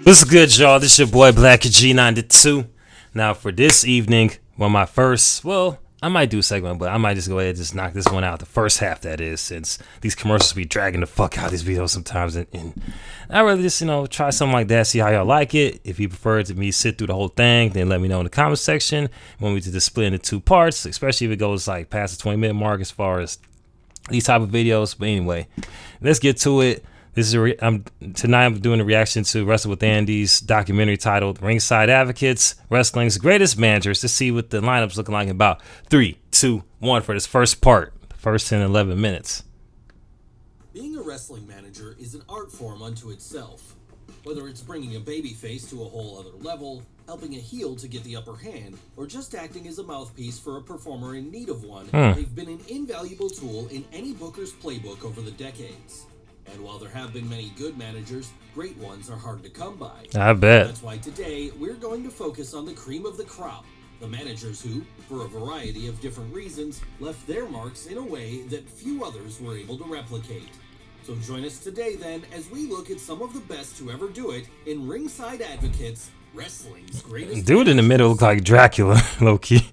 What's good, y'all? This is your boy Blak G 92. Now, for this evening, my first, I might do a segment, but I might just go ahead and just knock this one out. The first half, that is, since these commercials be dragging the fuck out of these videos sometimes. And I'd rather just, try something like that, see how y'all like it. If you prefer to me sit through the whole thing, then let me know in the comment section. Want me to just split into two parts, especially if it goes like past the 20-minute mark as far as these type of videos. But anyway, let's get to it. This is tonight I'm doing a reaction to Wrestle with Andy's documentary titled Ringside Advocates, Wrestling's Greatest Managers, to see what the lineup's looking like in about 3, 2, 1 for this first part, the first 10, 11 minutes. Being a wrestling manager is an art form unto itself. Whether it's bringing a babyface to a whole other level, helping a heel to get the upper hand, or just acting as a mouthpiece for a performer in need of one, they've been an invaluable tool in any booker's playbook over the decades. And while there have been many good managers, great ones are hard to come by. I bet. That's why today we're going to focus on the cream of the crop, the managers who, for a variety of different reasons, left their marks in a way that few others were able to replicate. So join us today then as we look at some of the best to ever do it in Ringside Advocates, Wrestling's Greatest Dude in the middle looks like Dracula, low-key.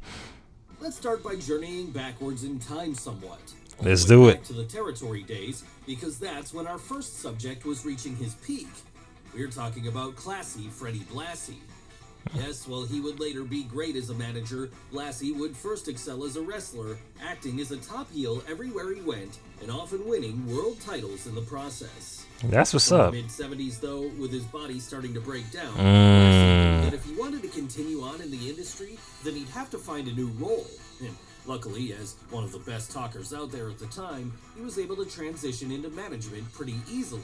Let's start by journeying backwards in time somewhat. Let's do it. Back to the territory days, because that's when our first subject was reaching his peak. We're talking about classy Freddie Blassie. Yes, while he would later be great as a manager, Blassie would first excel as a wrestler, acting as a top heel everywhere he went, and often winning world titles in the process. That's what's In up. the mid-70s, though, with his body starting to break down, Blassie knew that if he wanted to continue on in the industry, then he'd have to find a new role. And luckily, as one of the best talkers out there at the time, he was able to transition into management pretty easily.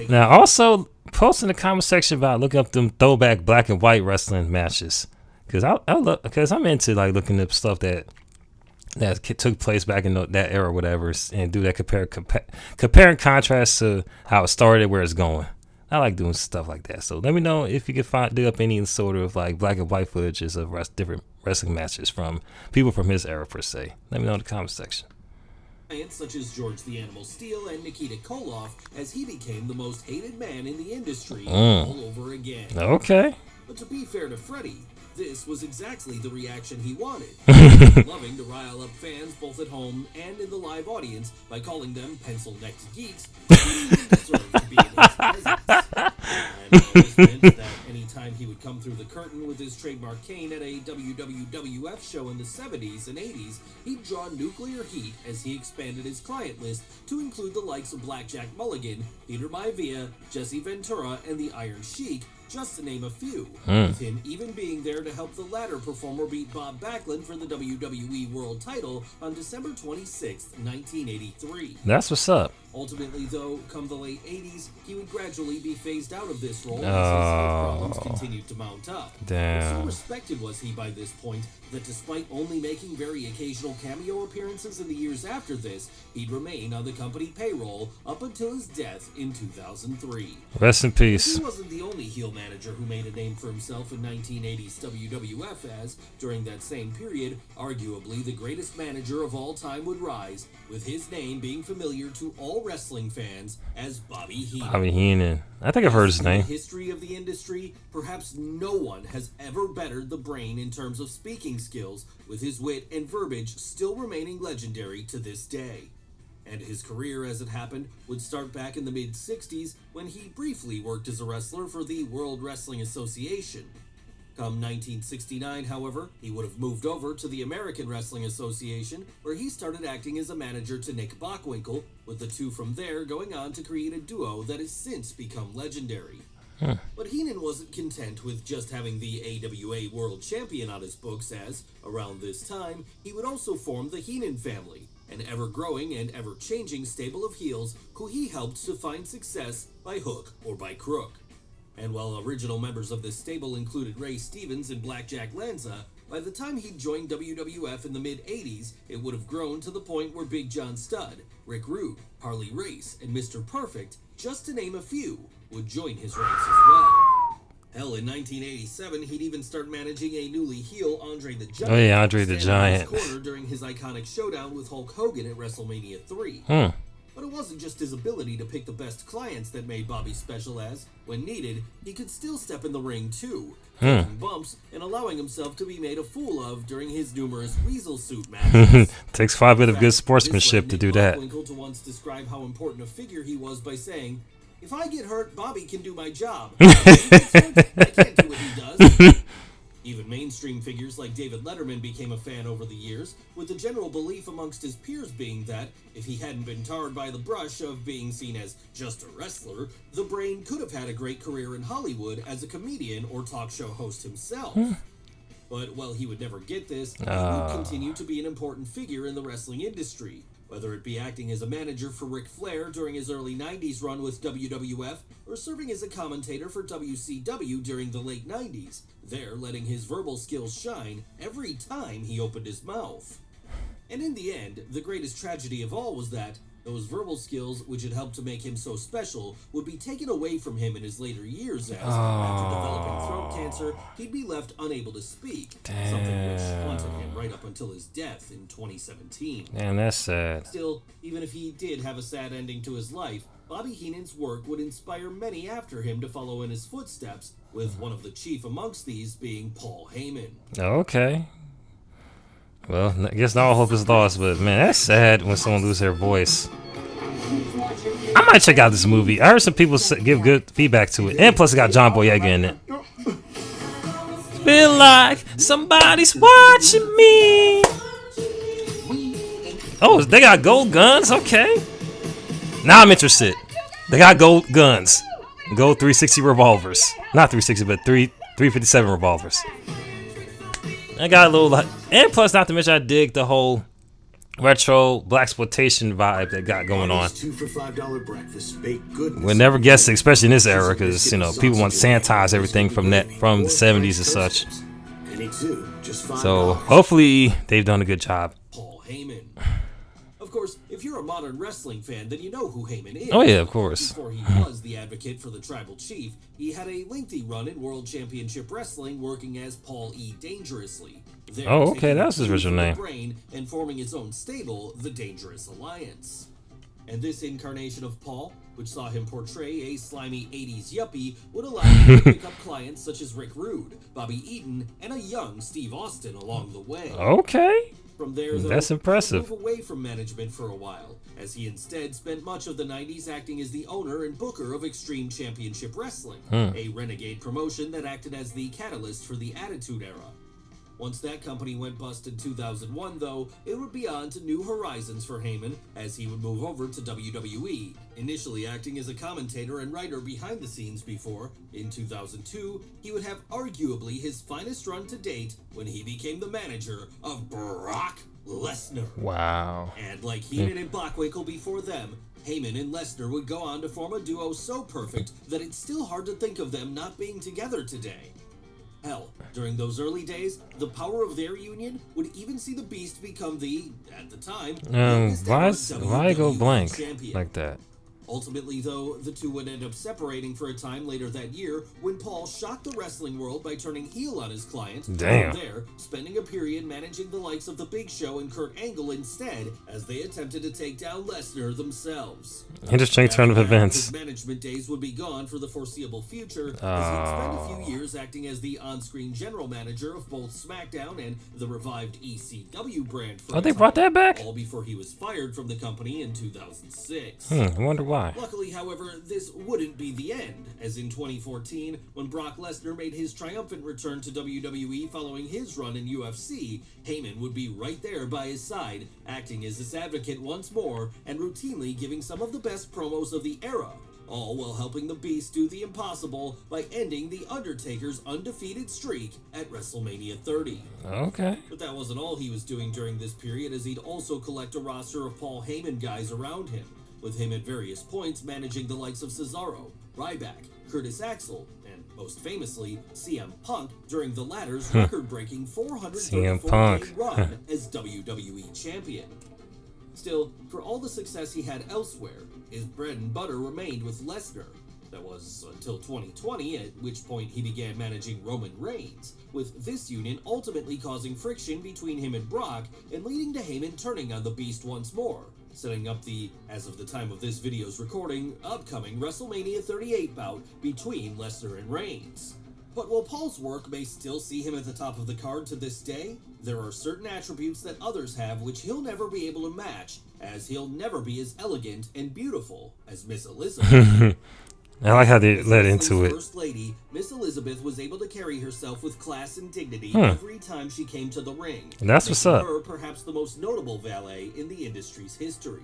Now, also, post in the comment section about looking up them throwback black and white wrestling matches, because I'm into like looking up stuff that took place back in that era or whatever, and do that compare and contrast to how it started, where it's going. I like doing stuff like that. So let me know if you can dig up any sort of like black and white footages of different wrestling matches from people from his era per se. Let me know in the comment section. Such as George the Animal Steel and Nikita Koloff, as he became the most hated man in the industry all over again. Okay. But to be fair to Freddie, this was exactly the reaction he wanted. Loving to rile up fans both at home and in the live audience by calling them pencil-necked geeks, he didn't deserve to be in his presence. And all this meant that anytime he would come through the curtain with his trademark cane at a WWF show in the 70s and 80s, he'd draw nuclear heat as he expanded his client list to include the likes of Blackjack Mulligan, Peter Maivia, Jesse Ventura, and the Iron Sheik, just to name a few, with him even being there to help the latter performer beat Bob Backlund for the WWE World title on December 26, 1983. That's what's up. Ultimately, though, come the late 80s, he would gradually be phased out of this role as his health problems continued to mount up. Damn. So respected was he by this point that despite only making very occasional cameo appearances in the years after this, he'd remain on the company payroll up until his death in 2003. Rest in peace. He wasn't the only heel manager who made a name for himself in 1980's WWF, as, during that same period, arguably the greatest manager of all time would rise, with his name being familiar to all wrestling fans as Bobby Heenan. Bobby Heenan. I think I've heard his name. In the history of the industry, perhaps no one has ever bettered the brain in terms of speaking skills, with his wit and verbiage still remaining legendary to this day. And his career, as it happened, would start back in the mid-60s when he briefly worked as a wrestler for the World Wrestling Association. Come 1969, however, he would have moved over to the American Wrestling Association, where he started acting as a manager to Nick Bockwinkel, with the two from there going on to create a duo that has since become legendary. But Heenan wasn't content with just having the AWA World Champion on his books, as, around this time, he would also form the Heenan family, an ever-growing and ever-changing stable of heels who he helped to find success by hook or by crook. And while original members of this stable included Ray Stevens and Blackjack Lanza, by the time he joined WWF in the mid-80s, it would have grown to the point where Big John Studd, Rick Rude, Harley Race, and Mr. Perfect, just to name a few, would join his ranks as well. Hell, in 1987, he'd even start managing a newly heel Andre the Giant. Oh yeah, Andre the Giant. Corner during his iconic showdown with Hulk Hogan at WrestleMania 3. But it wasn't just his ability to pick the best clients that made Bobby special as, when needed, he could still step in the ring too, taking bumps and allowing himself to be made a fool of during his numerous weasel suit matches. Takes quite a bit of good sportsmanship to do that. Winkle to once describe how important a figure he was by saying, "If I get hurt, Bobby can do my job. If he gets hurt, I can't do what he does." Even mainstream figures like David Letterman became a fan over the years, with the general belief amongst his peers being that, if he hadn't been tarred by the brush of being seen as just a wrestler, the Brain could have had a great career in Hollywood as a comedian or talk show host himself. But while he would never get this, he would continue to be an important figure in the wrestling industry, whether it be acting as a manager for Ric Flair during his early 90s run with WWF, or serving as a commentator for WCW during the late 90s, there letting his verbal skills shine every time he opened his mouth. And in the end, the greatest tragedy of all was that those verbal skills, which had helped to make him so special, would be taken away from him in his later years as, after developing throat cancer, he'd be left unable to speak, something which haunted him right up until his death in 2017. Man, that's sad. Still, even if he did have a sad ending to his life, Bobby Heenan's work would inspire many after him to follow in his footsteps, with one of the chief amongst these being Paul Heyman. Okay. Well, I guess not all hope is lost, but man, that's sad when someone loses their voice. I might check out this movie. I heard some people give good feedback to it, and plus it got John Boyega in it. Feel like somebody's watching me. Oh, they got gold guns? Okay. Now I'm interested. They got gold guns. Gold 360 revolvers. Not 360, but 357 revolvers. I got a little, and plus, not to mention, I dig the whole retro blaxploitation vibe that got going on. We'll never guess it, especially in this era, because people want to sanitize everything from the 70s and such. So hopefully they've done a good job. Paul Heyman. Of course, if you're a modern wrestling fan, then you know who Heyman is. Oh yeah, of course. Before he was the advocate for the tribal chief, he had a lengthy run in World Championship Wrestling, working as Paul E. Dangerously. There, oh, okay, that's his original name. Brain and forming his own stable, the Dangerous Alliance. And this incarnation of Paul, which saw him portray a slimy 80s yuppie, would allow him to pick up clients such as Rick Rude, Bobby Eaton, and a young Steve Austin along the way. Okay. From there, though, that's impressive. he moved away from management for a while, as he instead spent much of the 90s acting as the owner and booker of Extreme Championship Wrestling, a renegade promotion that acted as the catalyst for the Attitude Era. Once that company went bust in 2001, though, it would be on to new horizons for Heyman, as he would move over to WWE, initially acting as a commentator and writer behind the scenes before, in 2002, he would have arguably his finest run to date when he became the manager of Brock Lesnar. Wow. And like Heenan and Bockwinkel before them, Heyman and Lesnar would go on to form a duo so perfect that it's still hard to think of them not being together today. Hell, during those early days, the power of their union would even see the Beast become the, at the time, why go blank champion. Like that? Ultimately, though, the two would end up separating for a time later that year when Paul shocked the wrestling world by turning heel on his client. Damn. From there, spending a period managing the likes of The Big Show and Kurt Angle instead, as they attempted to take down Lesnar themselves. Interesting turn of events. His management days would be gone for the foreseeable future, as he'd spend a few years acting as the on-screen general manager of both SmackDown and the revived ECW brand. Oh, they brought that back? All before he was fired from the company in 2006. I wonder why. Luckily, however, this wouldn't be the end, as in 2014, when Brock Lesnar made his triumphant return to WWE following his run in UFC, Heyman would be right there by his side, acting as his advocate once more, and routinely giving some of the best promos of the era, all while helping the Beast do the impossible by ending The Undertaker's undefeated streak at WrestleMania 30. Okay. But that wasn't all he was doing during this period, as he'd also collect a roster of Paul Heyman guys around him, with him at various points managing the likes of Cesaro, Ryback, Curtis Axel, and most famously, CM Punk during the latter's record-breaking 434-game run as WWE Champion. Still, for all the success he had elsewhere, his bread and butter remained with Lesnar. That was until 2020, at which point he began managing Roman Reigns, with this union ultimately causing friction between him and Brock and leading to Heyman turning on the Beast once more, setting up the, as of the time of this video's recording, upcoming WrestleMania 38 bout between Lesnar and Reigns. But while Paul's work may still see him at the top of the card to this day, there are certain attributes that others have which he'll never be able to match, as he'll never be as elegant and beautiful as Miss Elizabeth. I like how they led into it. First lady, Miss Elizabeth was able to carry herself with class and dignity every time she came to the ring. And that's what's up. Her perhaps the most notable valet in the industry's history.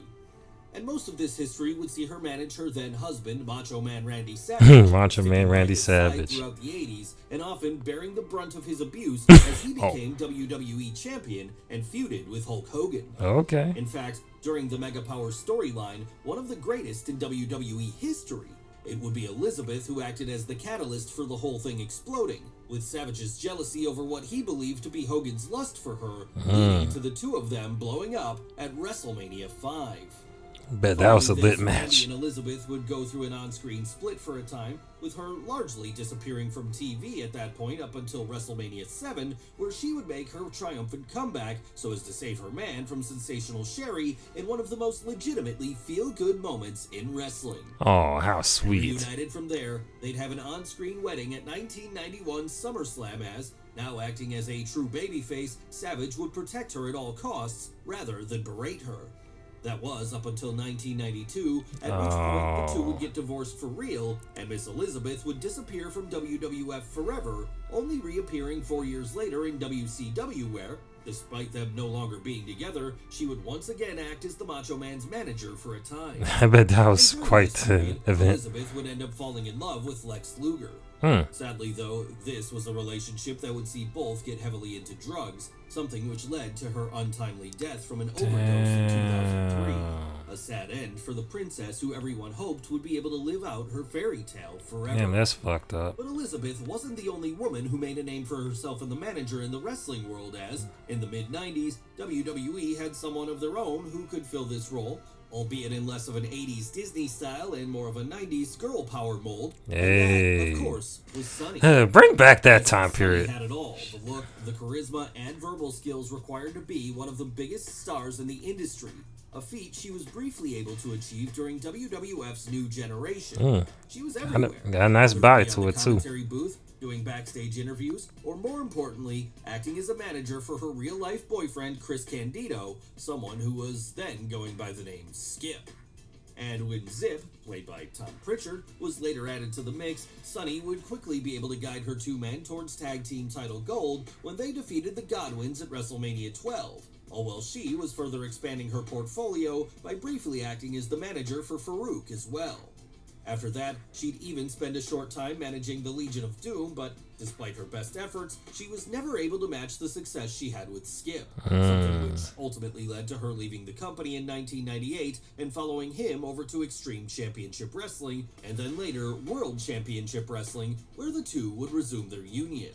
And most of this history would see her manage her then husband, Macho Man Randy Savage. Macho Man Randy Savage. Throughout the 80s, and often bearing the brunt of his abuse as he became WWE champion and feuded with Hulk Hogan. Okay. In fact, during the Mega Power storyline, one of the greatest in WWE history, it would be Elizabeth who acted as the catalyst for the whole thing exploding, with Savage's jealousy over what he believed to be Hogan's lust for her, leading to the two of them blowing up at WrestleMania 5. Bet that was a lit match. Randy and Elizabeth would go through an on-screen split for a time, with her largely disappearing from TV at that point up until WrestleMania 7, where she would make her triumphant comeback so as to save her man from sensational Sherry in one of the most legitimately feel-good moments in wrestling. Oh, how sweet. Reunited from there, they'd have an on-screen wedding at 1991 SummerSlam as, now acting as a true babyface, Savage would protect her at all costs rather than berate her. That was up until 1992, at which point the two would get divorced for real, and Miss Elizabeth would disappear from WWF forever, only reappearing 4 years later in WCW where, despite them no longer being together, she would once again act as the Macho Man's manager for a time. I bet that was quite an event. Elizabeth would end up falling in love with Lex Luger. Sadly, though, this was a relationship that would see both get heavily into drugs, something which led to her untimely death from an overdose in 2003. A sad end for the princess who everyone hoped would be able to live out her fairy tale forever. Damn, that's fucked up. But Elizabeth wasn't the only woman who made a name for herself in the manager in the wrestling world as, in the mid-90s, WWE had someone of their own who could fill this role, albeit in less of an 80s Disney style and more of a 90s girl power mold. Hey. And that, of course, was Sunny. Bring back that time period. Sunny had it all. The look, the charisma, and verbal skills required to be one of the biggest stars in the industry. A feat she was briefly able to achieve during WWF's New Generation. She was everywhere. Got a nice body to it, too. Booth, doing backstage interviews, or more importantly, acting as a manager for her real-life boyfriend, Chris Candido, someone who was then going by the name Skip. And when Zip, played by Tom Pritchard, was later added to the mix, Sunny would quickly be able to guide her two men towards tag team title gold when they defeated the Godwins at WrestleMania 12, all while she was further expanding her portfolio by briefly acting as the manager for Farouk as well. After that, she'd even spend a short time managing the Legion of Doom, but despite her best efforts, she was never able to match the success she had with Skip, something which ultimately led to her leaving the company in 1998 and following him over to Extreme Championship Wrestling, and then later World Championship Wrestling, where the two would resume their union.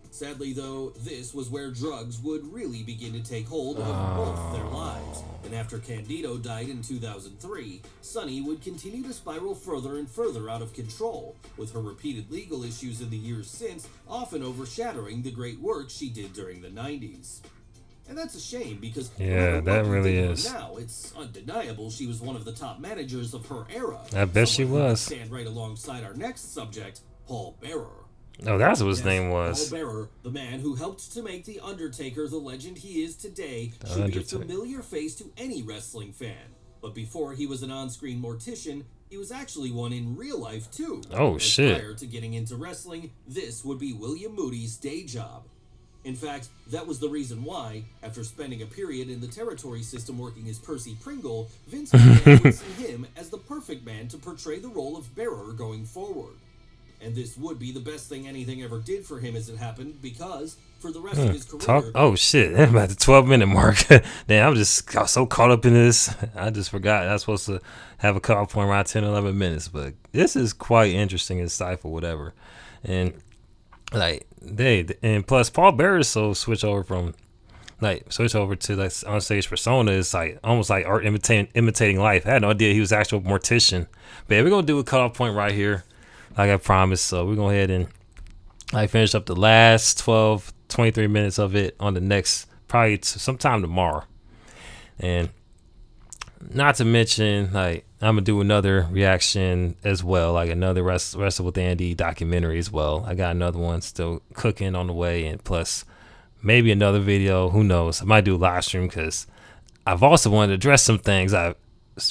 Sadly, though, this was where drugs would really begin to take hold of both their lives, and after Candido died in 2003, Sunny would continue to spiral further and further out of control, with her repeated legal issues in the years since often overshadowing the great work she did during the 90s. And that's a shame because that really is. Now it's undeniable she was one of the top managers of her era. I bet she was. Stand right alongside our next subject, Paul Bearer. Oh, that's what his name was. Paul Bearer, the man who helped to make The Undertaker the legend he is today, should be a familiar face to any wrestling fan. But before he was an on-screen mortician, he was actually one in real life too. Oh, shit. Prior to getting into wrestling, this would be William Moody's day job. In fact, that was the reason why, after spending a period in the territory system working as Percy Pringle, Vince McMahon would see him as the perfect man to portray the role of Bearer going forward. And this would be the best thing anything ever did for him as it happened, because for the rest of his career... Oh, shit. I'm at the 12-minute mark. Damn, I'm just got so caught up in this. I just forgot I was supposed to have a cutoff point around 10, 11 minutes. But this is quite interesting, insightful, whatever. And, and plus, Paul Bearer switch over to, on stage persona is, almost like art imitating life. I had no idea he was an actual mortician. But yeah, we're going to do a cutoff point right here, like I promised. So we're going to go ahead and finish up the last 23 minutes of it on the next, probably sometime tomorrow. And not to mention, like, I'm gonna do another reaction as well, like another Wrestle with Andy documentary as well. I got another one still cooking on the way, and plus maybe another video. Who knows? I might do a live stream because I've also wanted to address some things I've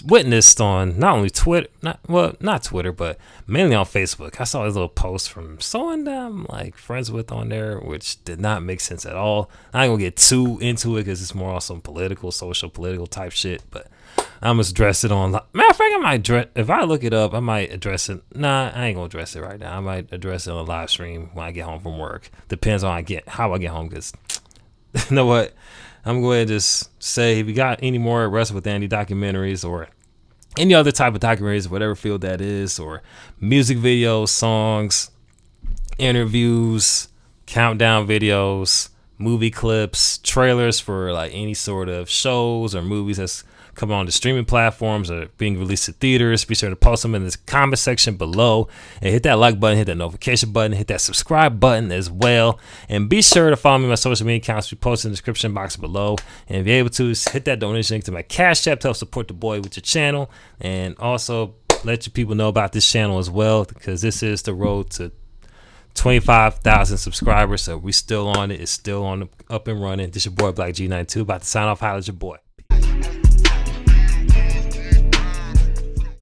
witnessed on not only Twitter, not Twitter, but mainly on Facebook. I saw this little post from someone that I'm like friends with on there, which did not make sense at all. I ain't gonna get too into it because it's more on some social, political type shit. But I'm gonna address it on. Matter of fact, I might if I look it up, I might address it. Nah, I ain't gonna address it right now. I might address it on a live stream when I get home from work. Depends on how I get home. Because you know what? I'm going to just say, if you got any more Wrestle with Andy documentaries or any other type of documentaries, whatever field that is, or music videos, songs, interviews, countdown videos, movie clips, trailers for like any sort of shows or movies that's come on the streaming platforms or being released to theaters, be sure to post them in the comment section below, and hit that like button, hit that notification button, hit that subscribe button as well, and be sure to follow me on my social media accounts. We post in the description box below, and if you're able to, hit that donation link to my Cash App to help support the boy with your channel, and also let your people know about this channel as well, because this is the road to 25,000 subscribers. So we still on it. It's still on up and running. This your boy Blak G92, about to sign off. Holla at your boy.